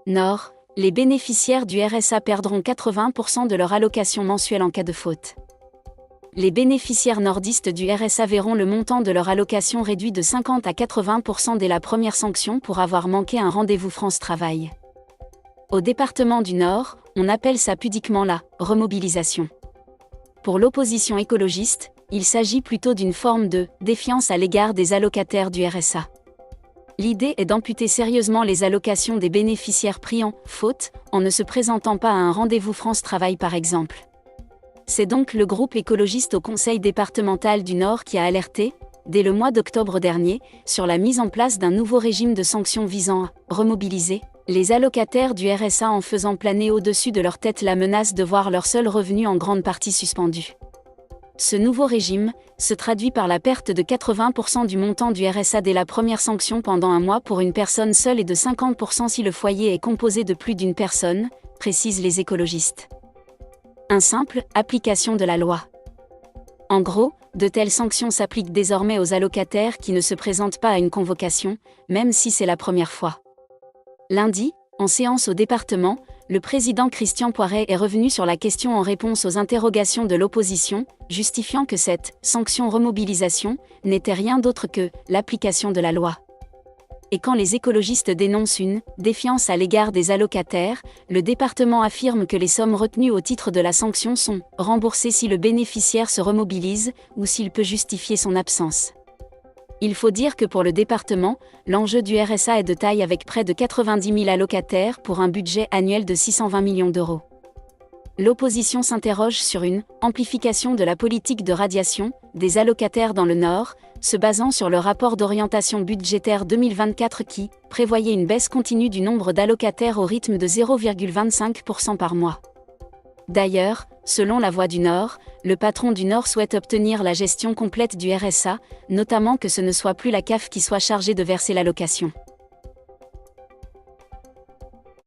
Nord, les bénéficiaires du RSA perdront 80% de leur allocation mensuelle en cas de faute. Les bénéficiaires nordistes du RSA verront le montant de leur allocation réduit de 50 à 80% dès la première sanction pour avoir manqué un rendez-vous France Travail. Au département du Nord, on appelle ça pudiquement la remobilisation. Pour l'opposition écologiste, il s'agit plutôt d'une forme de défiance à l'égard des allocataires du RSA. L'idée est d'amputer sérieusement les allocations des bénéficiaires pris en faute, en ne se présentant pas à un rendez-vous France Travail par exemple. C'est donc le groupe écologiste au Conseil départemental du Nord qui a alerté, dès le mois d'octobre dernier, sur la mise en place d'un nouveau régime de sanctions visant à remobiliser les allocataires du RSA en faisant planer au-dessus de leur tête la menace de voir leur seul revenu en grande partie suspendu. Ce nouveau régime se traduit par la perte de 80% du montant du RSA dès la première sanction pendant un mois pour une personne seule et de 50% si le foyer est composé de plus d'une personne, précisent les écologistes. Une simple application de la loi. En gros, de telles sanctions s'appliquent désormais aux allocataires qui ne se présentent pas à une convocation, même si c'est la première fois. Lundi, en séance au département, le président Christian Poiret est revenu sur la question en réponse aux interrogations de l'opposition, justifiant que cette sanction remobilisation n'était rien d'autre que l'application de la loi. Et quand les écologistes dénoncent une défiance à l'égard des allocataires, le département affirme que les sommes retenues au titre de la sanction sont remboursées si le bénéficiaire se remobilise ou s'il peut justifier son absence. Il faut dire que pour le département, l'enjeu du RSA est de taille avec près de 90 000 allocataires pour un budget annuel de 620 millions d'euros. L'opposition s'interroge sur une amplification de la politique de radiation des allocataires dans le Nord, se basant sur le rapport d'orientation budgétaire 2024 qui prévoyait une baisse continue du nombre d'allocataires au rythme de 0,25% par mois. D'ailleurs, selon La Voix du Nord, le patron du Nord souhaite obtenir la gestion complète du RSA, notamment que ce ne soit plus la CAF qui soit chargée de verser l'allocation.